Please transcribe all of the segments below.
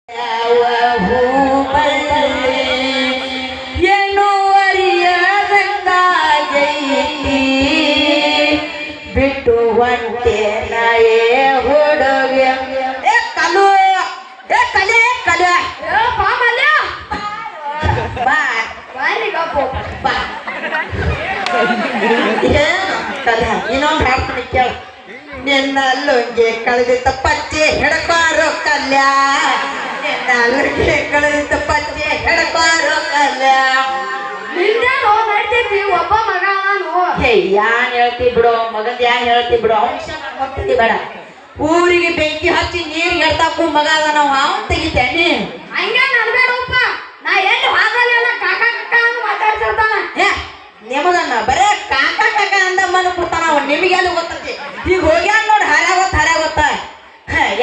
ಯಾವ ಹೂಬಳ್ಳಿ ಏನು ಅರಿಯದಂಗಾಗೈತಿ ಬಿಟ್ಟು ಹೊಂಟೆ ನಾಯೇ ಹುಡುಗ ಕಲು ಕಲೆ ಕಲೆ ಬಾ ಬಾ ಇನ್ನೊಂದು ಹಾಡ್ತಾನೆ ಕೇಳ ನಿನ್ನ ಲುಂಗಿ ಕಳೆದಿದ್ದ ಪಚ್ಚೆ ಹಿಡಕಾರೋ ಕಲ್ಯ ನಿನ್ನ ಲುಂಗಿ ಕಳೆದಿದ್ದ ಪಚ್ಚೆ ಹಿಡಕಾರೋ ಕಲ್ಯ ನಡ್ತೈತಿ ಒಬ್ಬ ಮಗ ನಾನು ಯಾನ್ ಹೇಳ್ತಿ ಬಿಡು ಮಗಂದ ಯಾನ್ ಹೇಳ್ತಿ ಬಿಡು ಅಂಶ ಮಾಡ್ಕೊಡ್ತಿದ್ದಿ ಬೇಡ ಊರಿಗೆ ಬೆಂಕಿ ಹಚ್ಚಿ ನೀರ್ ಎಡ್ತಾಕು ಮಗ ಅದ ನಾವು ಅವನ್ ತೆಗಿತೇನಿ ಹಂಗೆ ನಡ್ಬೇಡಪ್ಪ ನಾ ಎಲ್ಲಿ ಹಾಕಲ್ಲ ಕಾಕ ಕಾಕ ಅಂತ ಮಾತಾಡ್ತಿರ್ತಾನ ನಿಮಗನ್ನ ಬರೇ ಕಾಕ ಕಾಕ ಅಂದ ಮನ ಕೊಡ್ತಾನ ಅವ ನಿಮಗೆಲ್ಲ ಗೊತ್ತೈತಿ ಈಗ ಹೋಗ್ಯಾನ ನೋಡಿ ಹರ್ಯಾಗ ಗೊತ್ತ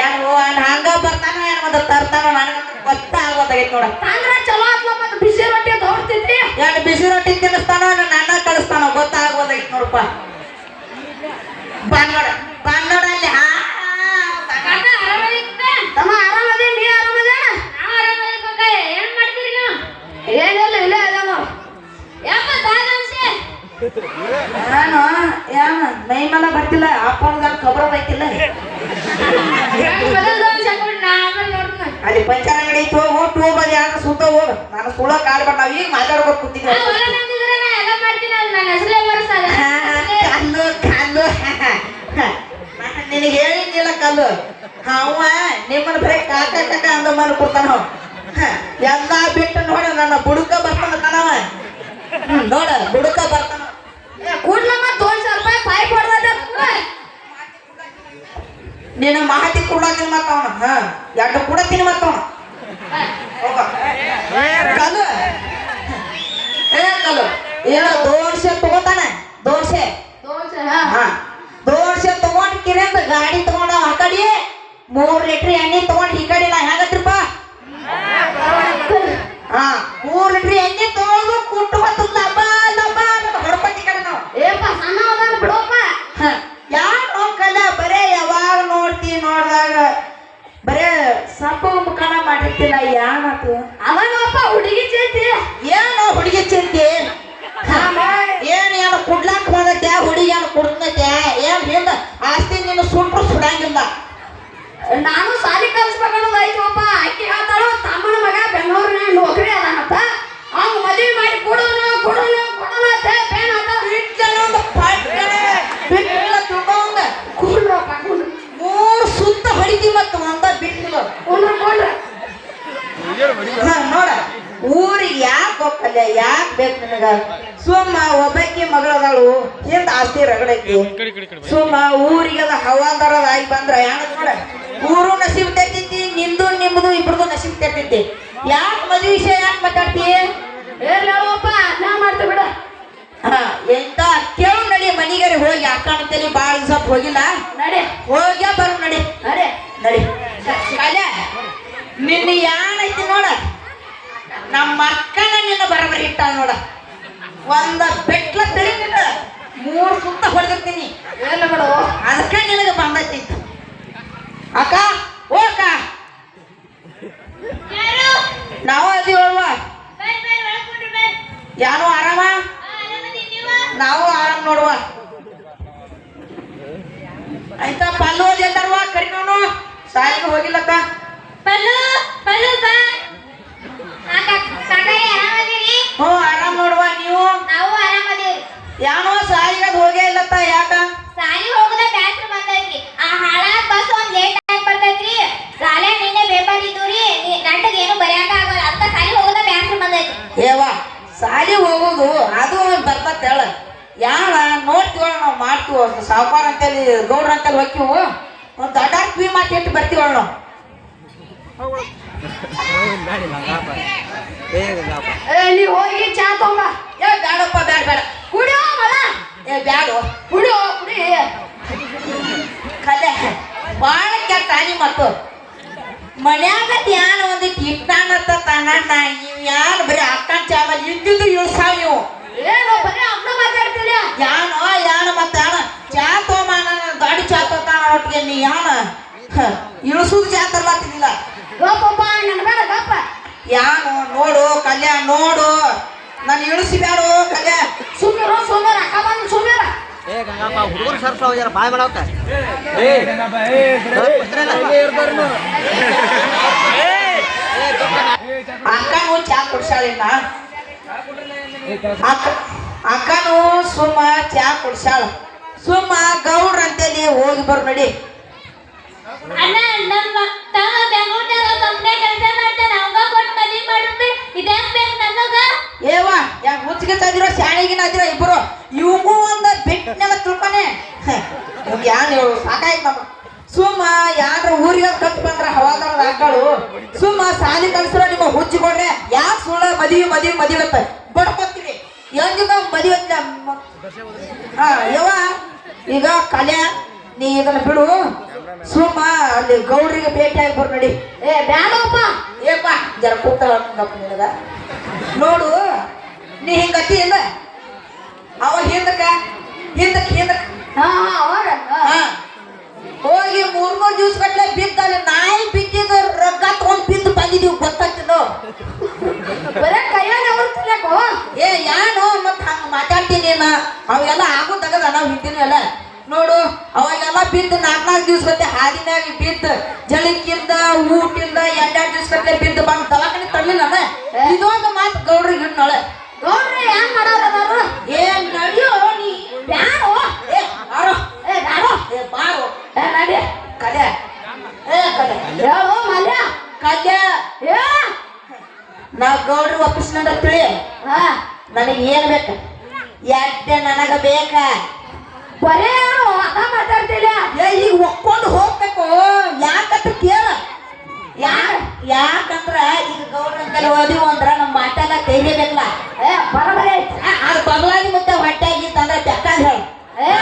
ಏನು ಹಂಗ ಬರ್ತಾನ ಏನ್ ಮತ್ತೆ ತರ್ತಾನ ನನಗ ಗೊತ್ತಾಗೋದಾಗೈತಿ ನೋಡ ಅಂದ್ರೆ ಚಲೋ ಆತ್ಲ ಮತ್ತೆ ಬಿಸಿ ರೊಟ್ಟಿ ತೋರ್ತಿದ್ರಿ ಏನು ಬಿಸಿ ರೊಟ್ಟಿ ತಿನ್ನಿಸ್ತಾನ ನನ್ನ ಕಳಿಸ್ತಾನ ಗೊತ್ತಾಗೋದಾಗೈತಿ ನೋಡಪ್ಪ ಬಾನ್ನೋಡ ಅಲ್ಲಿ ತಮ್ಮ ಆರಾಮದೇ ನೀ ಆರಾಮದೇ ನಾವು ಆರಾಮದೇ ಪಕ್ಕ ಏನ್ ಮಾಡ್ತೀರಿ ನೀವು ಏನಿಲ್ಲ ಇಲ್ಲ ಅದಮ್ಮ ಯಾಕ ದಾದಂಶೆ ನಾನು ಏನು ಮೈ ಮೇಲೆ ಬರ್ತಿಲ್ಲ ಅಪ್ಪನ ಖಬರ ಬೈತಿಲ್ಲ ಅಲ್ಲಿ ಪಂಚರ್ ಅಂಗಡಿ ಐತಿ ಹೋಗು ಟೂಬ್ ಅಲ್ಲಿ ಯಾರು ಸುತ್ತ ಹೋಗು ನಾನು ಸುಳ್ಳ ಕಾಲ್ ಬಟ್ ನಾವ್ ಈಗ ಮಾತಾಡ್ಬೇಕು ಕೂತಿದ್ದೆ ಕಲ್ಲು ಕಲ್ಲು ನಿನಗೆ ಹೇಳಿದ್ನಿಲ್ಲ ಕಲ್ಲು ಅವ ನಿಮ್ಮನ್ನ ಬರೀ ಕಾಕ ಕಾಕ ಅಂದ ಮನೆ ಕೊಡ್ತಾನ ಎಲ್ಲ ಬಿಟ್ಟು ನೋಡ ನನ್ನ ಬುಡುಕ ಬರ್ತಾನ ತನವ ನೋಡ ಬುಡುಕ ಬರ್ತಾನ ಕೂಡ್ಲಮ್ಮ ₹200 ಪೈಪ್ ಹೊಡೆದ ನಿನ್ನ ಮಾತಿ ಕೊಡಾಕಿನ ಮತ್ತವನ ಎರಡು ಕೊಡತೀನಿ ಮತ್ತವನ ಕಲ್ಲು ಕಲ್ಲು ಏನೋ $200 ತಗೋತಾನೆ $200 ತಗೊಂಡ್ ಕಿರಂದ ಗಾಡಿ ತಗೊಂಡ ಆ ಕಡೆ 3 ಲೀಟರ್ ಎಣ್ಣೆ ತಗೊಂಡ್ ಈ ಕಡೆ ಹೆಂಗತ್ರಿಪ್ಪ 3 ಲೀಟರ್ ಎಣ್ಣೆ ತಗೊಳ್ದು ಕುಟ್ಟು ಮತ್ತು ಲಬ ಲಬ ಗಣಪತಿ ಕಡೆ ನಾವು ಏಪ್ಪ ಸಣ್ಣ ಹೋದಾಗ ಬಿಡೋಪ್ಪ ಯಾರು ನೋಡ್ಕಲ್ಲ ಬರೇ ಯಾವಾಗ ನೋಡ್ದಾಗ ಬರೇ ಸಪ್ಪ ಮುಖಾನ ಮಾಡಿರ್ತಿಲ್ಲ ಯಾನದು ಅವನಪ್ಪ ಹುಡುಗಿ ಚೇತಿ ಏನೋ ಹುಡುಗಿ ಚಿಂತೆ ಏನು ಕುಡ್ಲಾಕ್ ಬಂದೈತೆ ಹುಡುಗಿ ಏನು ಕುಡ್ತೈತೆ ಏನ್ ಹಿಂದ ಆಸ್ತಿ ನೀನು ಸುಟ್ರು ಸುಡಂಗಿಲ್ಲ ನಾನು ಸಾಲಿ ಕಲ್ಸ್ಬೇಕನ್ನೋದು ಐತಪ್ಪ ಆಕಿ ಹೇಳ್ತಾಳು ತಮ್ಮನ ಮಗ ಬೆಂಗಳೂರಿನ ನೌಕರಿ ಅದಾನಪ್ಪ ಅವ್ನು ಮದುವೆ ಮಾಡಿ ಕೊಡೋನು ಪೇನ್ ಆತ ಕುಡ್ರಪ್ಪ ಕುಡ್ರು 3 ಸುತ್ತ ಹೊಡಿತಿ ಮತ್ತು ಒಂದ ಬಿಟ್ಟಿಲ್ಲ ನೋಡ ಊರಿಗೆ ಯಾಕೆ ಹೋಗಲ್ಲ ಯಾಕೆ ಬೇಕು ನಿನಗ ಸುಮ್ಮ ಒಬ್ಬಾಕಿ ಮಗಳದಾಳು ಹಿಂದ ಆಸ್ತಿ ರಗಡೈತಿ ಸುಮ್ಮ ಊರಿಗೆಲ್ಲ ಹವಾದಾರದ ಆಗಿ ಬಂದ್ರ ಯಾಕ ನೋಡ ಊರು ನಸೀಬ್ ತೆಗ್ತೈತಿ ನಿಂದು ನಿಮ್ದು ಇಬ್ರದು ನಸೀಬ್ ತೆಗ್ತೈತಿ ಯಾಕೆ ಮದುವೆ ವಿಷಯ ಯಾಕೆ ಮಾತಾಡ್ತಿ ಹೇಳಪ್ಪ ಅದ್ನ ಮಾಡ್ತ ಬಿಡ ಎಂತ ಕೇಳು ನಡಿ ಮನಿಗಾರಿ ಹೋಗಿ ಅಕ್ಕನಂತೇಳಿ ಬಾಳ ದಿವಸ ಹೋಗಿಲ್ಲ ನಡಿ ಹೋಗ್ಯ ಬರು ನಡಿ ನಡಿ ನಡಿ ಕಾಲೆ ನಿನ್ನ ಯಾನೈತಿ ನೋಡ ನಮ್ಮ ಅಕ್ಕನ ನಿನ್ನ ಬರಬರಿ ಇಟ್ಟ ನೋಡ ಒಂದ ಬೆಟ್ಲ ತೆಳಿತಿಲ್ಲ 3 ಸುತ್ತ ಹೊಡೆದಿರ್ತೀನಿ ಏನು ಬಿಡು ಅದಕ್ಕ ನಿನಗೆ ಬಂದೈತಿ ಅಕ್ಕ ಓ ಅಕ್ಕ ನಾವು ಅದೀವಲ್ವ ಯಾರು ಆರಾಮ ನಾವು ಆರಾಮ್ ನೋಡುವ ಆಯ್ತಾ ಪಲ್ಲು ಓದಿಲ್ದಾರವ ಕರಿನೋನು ಸಾಲಿಗೆ ಹೋಗಿಲ್ಲಕ್ಕ ಹ್ಞೂ ಆರಾಮ್ ನೋಡುವ ನೀವು ನಾವು ಆರಾಮದೇವಿ ಯಾನೋ ಸಾಲಿಗೆ ಅದು ಹೋಗೇ ಇಲ್ಲತ್ತ ಯಾಕ ಸಾಲಿ ಹೋಗದ ಬ್ಯಾಸ್ರ ಬಂದೈತ್ರಿ ಆ ಹಾಳಾದ ಬಸ್ ಒಂದ್ ಲೇಟ್ ಆಗಿ ಬರ್ತೈತ್ರಿ ಸಾಲೆ ನಿನ್ನೆ ಪೇಪರ್ ಇದ್ದೂರಿ ನಂಟಗ ಏನು ಬರೆಯಕ ಆಗಲ್ಲ ಅದಕ್ಕ ಸಾಲಿ ಹೋಗದ ಬ್ಯಾಸ್ರ ಬಂದೈತ್ರಿ ಏವ ಸಾಲಿ ಹೋಗೋದು ಅದು ಬರ್ತತ್ ಹೇಳ ಯಾರ ನೋಡ್ತೀವಳ ನಾವು ಮಾಡ್ತೀವ ಸಾವುಕಾರ ಅಂತೇಳಿ ಗೌಡ್ರ ಅಂತೇಳಿ ಹೋಗ್ತೀವಿ ಒಂದು ದೊಡ್ಡ ಕ್ವೀ ಮಾತು ಇಟ್ಟು ಬರ್ತೀವಳ ನಾವು ನೀ ಹೋಗಿ ಚಾ ತಗೊಂಬ ಏ ಬ್ಯಾಡಪ್ಪ ಬೇಡ ಕುಡಿಯೋ ಮಳ ಬ್ಯಾಡು ಕುಡಿ ಕಲೆ ಭಾಳ ಕೆಟ್ಟ ಆನಿ ಮತ್ತು ಮನ್ಯಾಗ ಧ್ಯಾನ ಒಂದಿಟ್ಟು ಇಟ್ಟಾನತ್ತ ತಾನಣ್ಣ ನೀವು ಯಾರು ಬರೀ ಅಕ್ಕನ ಚಾಮಲ್ ಇದ್ದಿದ್ದು ಇಳ್ಸಾವ್ ನೀವು ಏನು ಬರೀ ಅಮ್ಮ ಮಾತಾಡ್ತಿಲ್ಲ ಯಾನು ಮತ್ತೆ ಚಾ ತೋಮಾನ ಗಾಡಿ ಚಾ ತೋತಾನ ಒಟ್ಟಿಗೆ ನೀ ಯಾನ ಇಳಿಸುದು ಚಾ ತರ್ಲಾತಿದ್ದಿಲ್ಲ ಗೋಪಪ್ಪ ನನ್ನ ಯಾನು ನೋಡು ಕಲ್ಯಾಣ ನೋಡು ನಾನು ಇಳಿಸಿಬ್ಯಾಡು ಕಲ್ಯಾಣ ಸುಮ್ಮಿರೋ ಸುಮ್ಮಿರ ಅಕ್ಕ ಬಂದು ಸುಮ್ಮಿರ ಹುಡುಗರು ಸರ್ಸ ಹೋಗ್ಯಾರ ಬಾಯ್ ಮಾಡಾವತ್ತ ಅಕ್ಕನು ಚಾ ಕುಡ್ಸಾಳಿನ ಅಕ್ಕನು ಸುಮ್ಮ ಚಾ ಕುಡ್ಸಾಳ ಸುಮ್ಮ ಗೌಡ್ರ ಅಂತೇಳಿ ಹೋಗಿ ಬರ್ ನಡಿ ಅಣ್ಣ ನಮ್ಮ ತಮ್ಮ ಬೆಂಗಳೂರಿನಾಗ ಕಂಪ್ನಿ ಕೆಲಸ ಮಾಡ್ತಾನೆ ಅವಂಗ ಕೊಟ್ಟು ಮದುವೆ ಮಾಡಿದ್ರೆ ಇದ್ಯಾಕ್ ಬೇಕು ನನಗ ಏವ ಯಾಕೆ ಮುಚ್ಚಿಗೆ ತಂದಿರೋ ಶಾಣೆಗಿನ ಅದಿರ ಇಬ್ಬರು ಇವಂಗೂ ಒಂದು ಬಿಟ್ಟನೆಲ್ಲ ತಿಳ್ಕೊನೆ ಯಾನ್ ಹೇಳು ಸಾಕಾಯ್ತು ನಮ್ಮ ಸುಮ್ಮ ಯಾರ ಊರಿಗೆ ಕಲ್ತ್ ಬಂದ್ರ ಹವಾದಾರದ ಆಕಳು ಸುಮ್ಮ ಸಾಲಿ ಕಲ್ಸ್ರ ನಿಮ್ಮ ಹುಚ್ಚಿಕೊಡ್ರೆ ಯಾಕೆ ಸುಳ್ಳ ಮದುವೆ ಅಂತ ಬಡ್ಕೊತೀವಿ ಹೆಂಗಿದ ಮದುವೆ ಹಾ ಯವ್ವ ಈಗ ಕಲ್ಯಾ ನೀ ಇದನ್ನ ಬಿಡು ಸುಮ್ಮ ಅಲ್ಲಿ ಗೌಡ್ರಿಗೆ ಭೇಟಿ ಆಗಿ ಬರ್ ನಡಿ ಏ ಬ್ಯಾಡಪ್ಪ ಏಪ್ಪ ಜರ ಕೂತ ನಿನಗ ನೋಡು ನೀ ಹಿಂಗತಿ ಇಲ್ಲ ಅವ ಹಿಂದಕ್ಕ ಹಾ ಅವಾಗ ಹೋಗಿ 3 ದಿವ್ಸ ಗಟ್ಲೆ ಬಿದ್ದಲ್ಲಿ ನಾಯಿ ಬಿದ್ದಿದ್ದು ರೊಕ್ಕ ತಗೊಂಡ್ ಬಿದ್ದು ಬಂದಿದೀವಿ ಗೊತ್ತಾಗ್ತಿಲ್ಲ ಬರೇ ಕೈಯಾಗ ಅವ್ರತಿಲ್ಲಕೋ ಏ ಯಾನು ಮತ್ ಹಂಗ ಮಾತಾಡ್ತೀನಿ ಅವೆಲ್ಲ ಆಗೋದಾಗದ ನಾವು ಹಿಂದಿನ ಎಲ್ಲ ನೋಡು ಅವಾಗೆಲ್ಲ ಬಿದ್ದು 4 ದಿವ್ಸ ಗಟ್ಟಲೆ ಹಾದಿನಾಗ ಬಿದ್ದು ಜಳಕ್ಕಿಂದ ಊಟಿಂದ 2 ದಿವ್ಸ ಗಟ್ಟಲೆ ಬಿದ್ದು ಬಂದು ದವಾಖಾನೆ ತರಲಿಲ್ಲ ಇದೊಂದು ಮಾತು ಗೌಡ್ರಿಗೆ ಹಿಡ್ನೊಳೆ ನೋಡ್ರಿ ಹೆಂಗ್ ಮಾಡೋರು ಏನ್ ನಡಿಯೋ ನೀ ಬ್ಯಾಡೋ ಏ ಬಾರೋ ಏ ಬ್ಯಾಡೋ ಏ ಬಾರೋ ಏ ನಡಿ ಕಲೆ ಏ ಕಲೆ ಹೇಳೋ ಮಲ್ಯ ಕಲೆ ಏ ನಾ ಗೌಡ್ರ ಒಪ್ಪಿಸ್ನಂದ ತಿಳಿ ಹಾ ನನಗೆ ಏನ್ ಬೇಕ ಎಡ್ಡೆ ನನಗ ಬೇಕ ಬರೇ ಯಾರು ಅದ ಮಾತಾಡ್ತಿಲ್ಲ ಏ ಈಗ ಒಕ್ಕೊಂಡು ಹೋಗ್ಬೇಕು ಯಾಕಂತ ಕೇಳ ಯಾಕಂದ್ರ ಈಗ ಗೌಡ್ರಂತೆಲ್ಲ ಓದಿವು ಅಂದ್ರ ನಮ್ಮ ಮಾತೆಲ್ಲ ಕೈಲೇಬೇಕಲ್ಲ ಏ ಬರಬರೇ ಅದು ಬದಲಾಗಿ ಮತ್ತೆ ಹೊಟ್ಟೆಗಿತ್ತಂದ್ರೆ ಬೆಕ್ಕಾಗ ಹೇಳ ಏ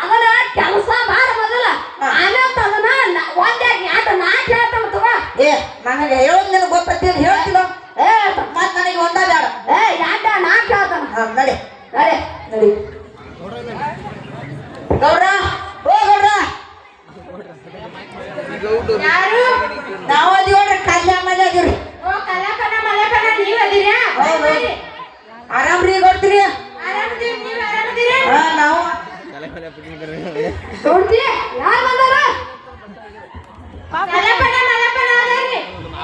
ಅದನ್ನ ಕೆಲಸ ಮಾಡ ಮೊದಲ ಆಮೇಲೆ ಅದನ್ನ ಒಂದೇ ಯಾಟ ನಾಲ್ಕು ಹೇಳ್ತಾವ ತಗೋ ಏ ನನಗೆ ಹೇಳೋದು ನಿನಗೆ ಗೊತ್ತಿಲ್ಲ ಹೇಳ್ತಿಲ್ಲ ಏ ಮತ್ ನನಗೆ ಒಂದ ಬೇಡ ಏ ಯಾಟ ನಾಲ್ಕು ಹೇಳ್ತಾನ ನಡಿ ನಡಿ ನಡಿ ಗೌಡ್ರ ಓ ಗೌಡ್ರ ಯಾರು ನಾವು ಅದೀವ್ರಿ ಕಲ್ಯಾಣ ಮನೆ ಅದೀವ್ರಿ ಓ ಕಲಾಕನ ಮಲಕನ ನೀವ್ ಅದಿರಾ ಆರಾಮ್ರಿ ಗೌಡ್ತೀರಿ ಆರಾಮದೀರಿ ನೀವ್ ಆರಾಮದೀರಿ ಹಾ ನಾವು ನೋಡ್ತಿ ಯಾರು ಬಂದಾರ ಕಲಾಕನ ಮಲಕನ ಅದೇರಿ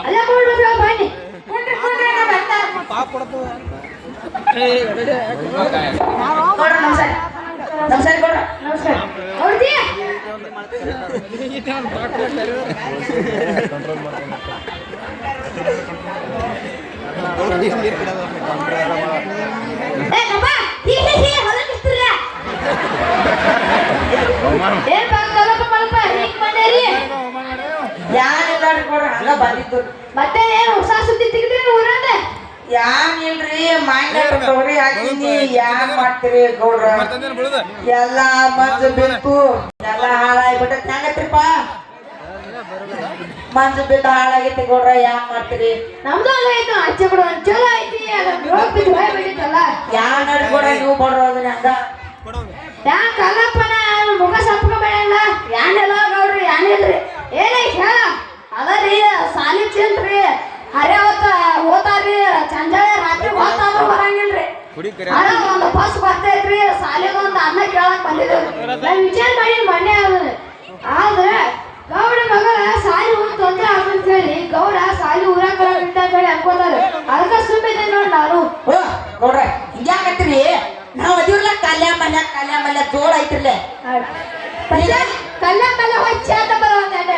ಅಲ್ಲ ಕೊಡ್ರು ಬನ್ನಿ ಕೊಡ್ರಿ ನಾ ಬರ್ತಾರ ಗೌಡ್ರ ನಮಸ್ಕಾರ ನಮಸ್ಕಾರ ಗೌಡ್ರ ನಮಸ್ಕಾರ ನೋಡ್ತಿ ಏ ಕಪ್ಪ ಹೀ ಹೊಲಕಿಸ್ತಿರಲ್ಲ ಏನ್ ಕಲಪ ಮಲ್ಪ ಹೀಗ್ ಮಾಡೇರಿ ಯಾನಿಲ್ಲ ಗೌಡ್ರ ಹಂಗ ಬಂದಿದ್ದು ಮತ್ತೆ ಏನು ಹೊಸ ಸುದ್ದಿ ತೆಗೆದ್ರಿ ಊರಂದ ಯಾನಿಲ್ರಿ ಮಾಂಗ್ಯ ತೊಗರಿ ಹಾಕಿನಿ ಯಾನ್ ಮಾಡ್ತೀರಿ ಗೌಡ್ರ ಎಲ್ಲಾ ಮಂಜು ಬಿತ್ತು ಎಲ್ಲಾ ಹಾಳಾಗ್ಬಿಟ್ಟೈತಿ ಹೆಂಗತ್ರಿಪ್ಪ ಮಂಜು ಬಿದ್ದು ಹಾಳಾಗೈತಿ ಗೌಡ್ರ ಯಾನ್ ಮಾಡ್ತೀರಿ ನಮ್ದು ಅಲ್ಲಾಯ್ತು ಅಚ್ಚೆ ಬಿಡು ಒಂದ್ ಚಲೋ ಐತಿ ಅದನ್ನ ರೋಗ ಬಿದ್ದು ಭಯ ಬಿಟ್ಟಿತ್ತಲ್ಲ ಯಾನ್ ನಡಿ ಗೌಡ್ರ ನೀವು ಬಡ್ರೋದ್ರಿ ಹಂಗ ಯಾ ಕಲ್ಲಪ್ಪನ ಮುಖ ಸಪ್ಕೋಬೇಡಲ್ಲ ಯಾನೆಲ್ಲ ನೋಡ್ರಿ ಯಾನಿಲ್ರಿ ಏನೈತಿ ಹೇಳ ಅದರಿ ಸಾಲಿ ಚಿಂತ್ರಿ ಹರೇ ಹೊತ್ತ ಹೋತಾರ್ರಿ ಚಂಜಾಳೆ ರಾತ್ರಿ ಹೊತ್ತಾದ್ರೂ ಬರಂಗಿಲ್ರಿ ಅದ ಒಂದು ಬಸ್ ಬರ್ತೈತ್ರಿ ಸಾಲಿಗೊಂದು ಅನ್ನ ಕೇಳಕ್ ಬಂದಿದ್ದೇವ್ರಿ ನಾವ್ ವಿಚಾರ ಮಾಡಿ ಮೊನ್ನೆ ಆದ್ರೆ ಗೌಡ ಮಗಳ ಸಾಲಿ ಊರ್ ತೊಂದ್ರೆ ಆಗಂತ ಹೇಳಿ ಗೌಡ ಸಾಲಿ ಊರಾಗ ಬಿಟ್ಟ ಹೇಳಿ ಅನ್ಕೋತಾರ ಅದಕ್ಕ ಸುಮ್ಮಿದೆ ನೋಡ್ ನಾನು ಓ ಗೌಡ್ರ ಹಿಂಗ್ಯಾಕತ್ತೀರಿ ನಾವ್ ಅದಿವ್ರಲ್ಲ ಕಲ್ಯಾಣ ಮಲ್ಯ ಜೋಳ ಐತಿರ್ಲೆ ಕಲ್ಲ ಕಲ್ಲ ಹೊಚ್ಚ ಅಂತ ಬರೋದಂಡ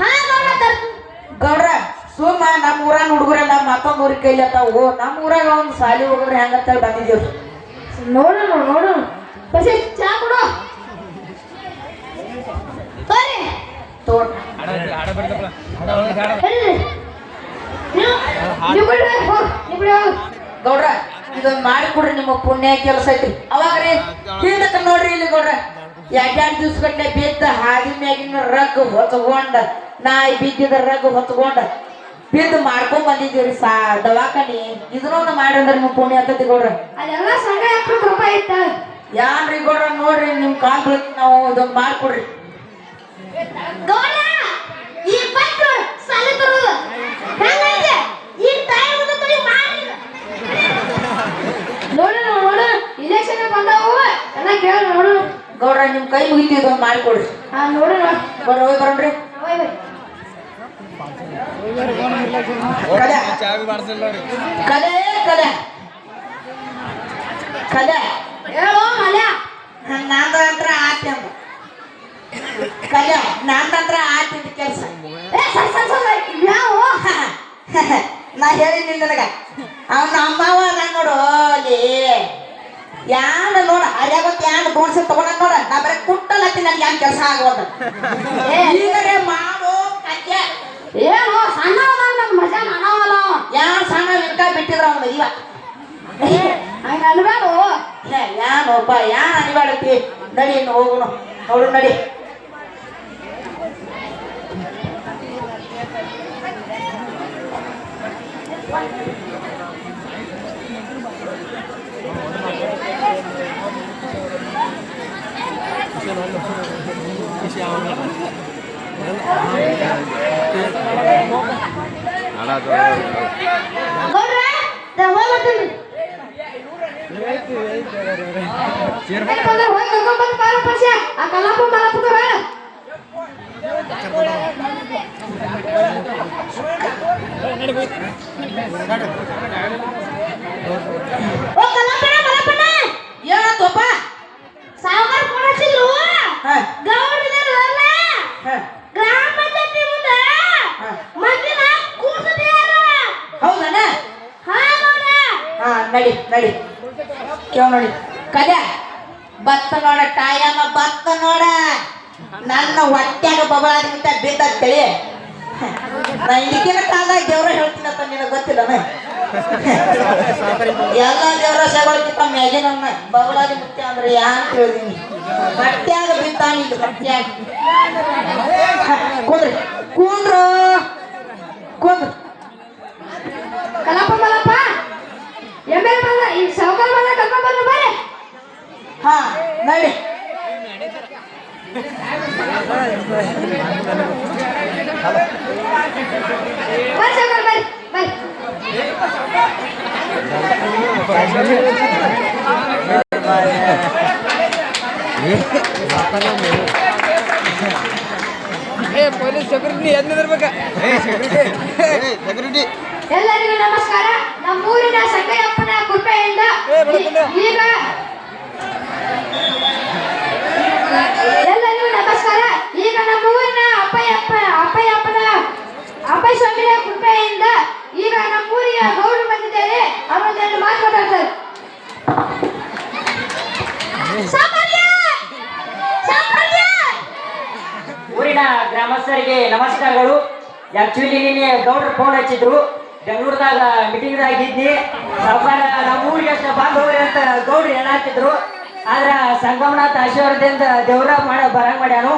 ಹಾ ಗೌಡ ಗೌಡ್ರ ಸುಮ್ಮ ನಮ್ಮ ಊರಾನ ಹುಡುಗರೆಲ್ಲ ಮತ್ತೊಂದು ಊರಿಗೆ ಕೈಲಿ ಅತ್ತಾವು ನಮ್ಮ ಊರಾಗ ಒಂದು ಸಾಲಿ ಹೋಗಿದ್ರೆ ಹೆಂಗಂತ ಬಂದಿದ್ದೀವ್ರಿ ನೋಡು ಬಸ್ ಚಾ ಕೊಡು ಬರ್ರಿ ತೋಡ್ ಗೌಡ್ರ ಇದೊಂದು ಮಾಡಿ ಕೊಡ್ರಿ ನಿಮ್ಮ ಪುಣ್ಯ ಕೆಲಸ ಐತ್ರಿ ಅವಾಗ್ರಿ ಹಿಂದಕ್ಕ ನೋಡ್ರಿ ಇಲ್ಲಿ ಗೌಡ್ರ 2 ದಿವ್ಸ ಗಟ್ಟಲೆ ಬಿದ್ದ ಹಾದಿ ಮ್ಯಾಗಿನ ರಗ್ ಹೊತ್ಕೊಂಡ ನಾಯಿ ಬಿದ್ದಿದ ರಗ್ ಹೊತ್ಕೊಂಡ ಬಿದ್ದು ಮಾಡ್ಕೊಂಡ್ ಬಂದಿದ್ದೀವ್ರಿ ದವಾಖಾನಿ ಇದನ್ನೊಂದು ಮಾಡ್ರಿ ನಿಮ್ಮ ಪುಣ್ಯ ಆಗ್ತೈತಿ ಗೌಡ್ರ ಅದೆಲ್ಲ ಸಂಘ 70 ರೂಪಾಯಿ ಇತ್ತ ಯಾನ್ರಿ ಗೌಡ್ರ ನೋಡ್ರಿ ನಿಮ್ ಕಾಲ್ ಬೀಳ್ತಿ ನಾವು ಇದೊಂದು ಮಾಡ್ಕೊಡ್ರಿ ಗೌಡ ಈ ಪಟ್ಟು ಸಾಲಿ ತರೋದು ಹೆಂಗ ಮಾಡ್ಕೊಡ್ರಿ ನೋಡು ಬರ್ರಿ ಹೋಗಿ ಬರೋಣ್ರಿ ಕಲೆ ಕಲೆ ಕಲೆ ಕಲೆ ಹೇಳೋ ಮಲ್ಯ ನಂದಂತ್ರ ಆತ್ಯಂದ ಕಲೆ ನಂದಂತ್ರ ಆತಿದ್ದ ಕೆಲಸ ಯಾವ ನಾ ಹೇಳಿದ್ದೀನಿ ನನಗ ಅವ್ನ ಅಮ್ಮವ ನಾನು ನೋಡು ಅಲ್ಲಿ ಯಾನ ನೋಡ ಅರ್ಯಾಗತ್ ಯಾನ್ ಗೋಣ್ಸಿ ತಗೊಂಡ ನೋಡ ನಾ ಬರೀ ಕುಟ್ಟಲತ್ತಿ ನನ್ಗೆ ಯಾನ್ ಕೆಲಸ ಆಗೋದ ಈಗರೆ ಮಾಡೋ ಕಜ್ಜೆ ಏನು ಸಣ್ಣ ನನ್ ಮಜಾ ಮಾಡವಲ್ಲ ಯಾನ್ ಸಣ್ಣ ವಿಂಕ ಬಿಟ್ಟಿದ್ರ ಅವನ ಇವ ಹಂಗ ಅನ್ಬೇಡು ಯಾನೊಬ್ಬ ಯಾನ್ ಅನಿವಾಡತಿ ನಡಿ ಇನ್ನು ಹೋಗುನು ನೋಡು ನಡಿ ಗೌಡ್ರ ಹೋಗ್ಬರ್ತೀನಿ ಹೋಗಿ ಕರ್ಕೊಂಡ್ಬಂದು ಪಾರ ಪರ್ಸ ಆ ಕಲಾಪ ಮಲಾಪದ ಬೇಡ ಓ ಕಲಾಪನ ಮಲಾಪನ ಏನತ್ತಪ್ಪ ಸಾವುಕಾರ ಫೋನ್ ಹಚ್ಚಿದ್ರು ಹಾ ಗೌಡ್ರಿದಾರ ಹಾ ಗ್ರಾಮ ಪಂಚಾಯತಿ ಮುಂದೆ ಮಗ್ಗಿನ ಕೂರ್ಸದಿಯಾರ ಹೌದನ ಹಾ ಗೌಡ್ರ ಹಾ ನಡಿ ನಡಿ ಕೇವ್ ನೋಡಿ ಕಲೆ ಬತ್ತ ನೋಡ ಟಾಯಮ್ಮ ಬತ್ತ ನೋಡ ನನ್ನ ಹೊಟ್ಯಾಗ ಬಬಾದಿಂದ ಬಿದ್ದ ತಳಿ ನಾ ಈಗಿನ ಕಾಲದಾಗ ದೇವ್ರ ಹೇಳ್ತೀನಂತ ನಿನಗೆ ಗೊತ್ತಿಲ್ಲನ ಎಲ್ಲ ದೇವ್ರ ಸೇಗೊಳಕ್ಕಿಂತ ಮ್ಯಾಗಿನವನ್ನ ಬಬಲಾದಿ ಮುತ್ಯ ಅಂದ್ರೆ ಯಾನ್ ಹೇಳಿದೀನಿ ಹೊಟ್ಯಾಗ ಬಿದ್ದಾನಿಲ್ಲ ಹೊಟ್ಯಾಗ ಕುಂದ್ರಿ ಕುಂದ್ರು ಕುಂದ್ರು ಕಲಾಪ ಮಲಾಪ ಎಮ್ಮೆ ಬಂದ ಈ ಸಾವುಕಾರ ಬಂದ ಕರ್ಕೊಂಡ್ ಬಂದು ಬಾರೆ ಹಾ ನಡಿ ಬರ್ರಿ ಸಾವುಕಾರ ಬರ್ರಿ ಬರ್ರಿ ಎಲ್ಲರಿಗೂ ನಮಸ್ಕಾರ ನಮ್ಮೂರಿನ ಸಂಗಯ್ಯಪ್ಪನ ಕೃಪೆಯಿಂದ ಈಗ ಎಲ್ಲರಿಗೂ ನಮಸ್ಕಾರ ಈಗ ನಮ್ಮೂರಿನ ಅಪ್ಪಯ್ಯ ಸ್ವಾಮಿಯ ಕೃಪೆಯಿಂದ ಈಗ ನಮ್ಮೂರಿಗೆ ಗೌಡರು ಬಂದಿದ್ದಾರೆ ಅವರೊಂದೆರಡು ಮಾತು ಮಾತಾಡ್ತಾರೆ ಊರಿನ ಗ್ರಾಮಸ್ಥರಿಗೆ ನಮಸ್ಕಾರಗಳು. ಆಕ್ಚುಲಿ ನಿನ್ನೆ ಗೌಡ್ರು ಫೋನ್ ಹಚ್ಚಿದ್ರು, ಬೆಂಗಳೂರದಾಗ ಮೀಟಿಂಗ್ದಾಗ ಇದ್ದಿ ಸಾವುಕಾರ ನಮ್ಮ ಊರಿಗೆ ಅಷ್ಟ ಬಂದವ್ರಿ ಅಂತ ಗೌಡ್ರು ಹೇಳಾತಿದ್ರು. ಆದ್ರ ಸಂಗಮನಾಥ ಆಶೀರ್ವಾದದಿಂದ ದೇವ್ರ ಬರಂಗ್ ಮಾಡ್ಯಾನು.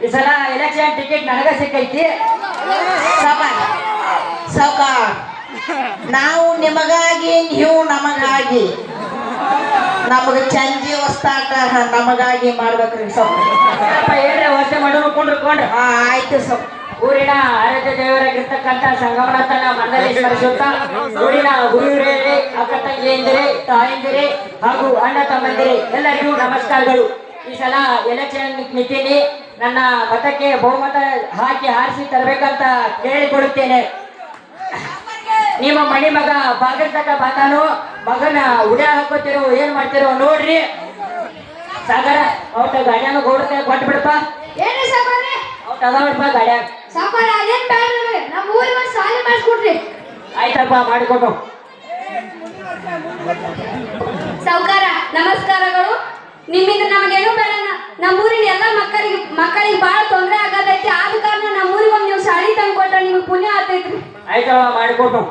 ಈ ಸಲ ಎಲೆಕ್ಷನ್ ಟಿಕೆಟ್ ನನಗ ಸಿಕ್ಕೈತಿ. ಸಾವುಕಾರ ನಾವು ನಿಮಗಾಗಿ ನೀವು ನಮಗಾಗಿ ನಮಗ ಚಂಜಿ ಹೊಸ್ತಾಟ ನಮಗಾಗಿ ಮಾಡ್ಬೇಕ್ರಿ ಸಾವುಕಾರ ಏನ್ರ ವ್ಯವಸ್ಥೆ ಮಾಡೋನು ಕೊಂಡ್ರು ಹಾ ಆಯ್ತು ಸಾವು ಊರಿನ ಆರಾಧ್ಯ ದೇವರಾಗಿರ್ತಕ್ಕಂಥ ಸಂಗಮನಾಥನ ಮನದಲ್ಲಿ ಸ್ಮರಿಸುತ್ತಾ ಊರಿನ ಗುರುಹಿರಿಯರೇ, ಅಕ್ಕ ತಂಗಿಯಂದಿರೇ, ತಾಯಂದಿರೇ ಹಾಗೂ ಅಣ್ಣ ತಮ್ಮಂದಿರೇ ಎಲ್ಲರಿಗೂ ನಮಸ್ಕಾರಗಳು. ಈ ಸಲ ಎಲೆಕ್ಷನ್ ನಿಂತೀನಿ, ನನ್ನ ಮತಕ್ಕೆ ಬಹುಮತ ಹಾಕಿ ಹಾರಿಸಿ ತರಬೇಕಂತ ಕೇಳಿಕೊಳ್ಳುತ್ತೇನೆ. ನಿಮ್ಮ ಮಣಿ ಮಗ ಬಾಗಿರ್ತಕ್ಕ ಬಾತಾನು ಮಗನ ಉಡ್ಯ ಹಾಕೋತಿರೋ ಏನ್ ಮಾಡ್ತಿರೋ ನೋಡ್ರಿ. ಸಾಗರ ಔಟ ಗಾಡಿಯಾನು ಗೌಡ್ರ ಕೊಟ್ಟು ಬಿಡಪ್ಪ. ಏನ್ರಿ ಸಾವುಕಾರ್ರೆ ಔಟ ಅದಾವಪ್ಪ ಗಾಡ್ಯಾಗ. ಸಾವುಕಾರ ಅದೇನ್ ಬೇಡ್ರಿ ನಮ್ಮ ಊರಿಗೆ ಒಂದು ಸಾಲಿ ಮಾಡಿಸ್ಕೊಡ್ರಿ. ಆಯ್ತಪ್ಪ ಮಾಡಿಕೊಟ್ಟು. ಸಾವುಕಾರ ನಮಸ್ಕಾರಗಳು. ನಿಮ್ಮಿಂದ ನಮಗೇನು ಬೇಡ, ನಮ್ಮೂರಿನ ಎಲ್ಲ ಮಕ್ಕಳಿಗೆ ಭಾಳ ತೊಂದರೆ ಆಗತೈತಿ. ಆದ ಕಾರಣ ನಮ್ಮೂರಿಗೆ ಒಂದು ನೀವು ಶಾಲಿ ತಂದು ಕೊಟ್ರೆ ನಿಮಗೆ ಪುಣ್ಯ ಆಗ್ತೈತ್ರಿ. ಆಯ್ತವ ಮಾಡಿಕೊಟ್ಟು.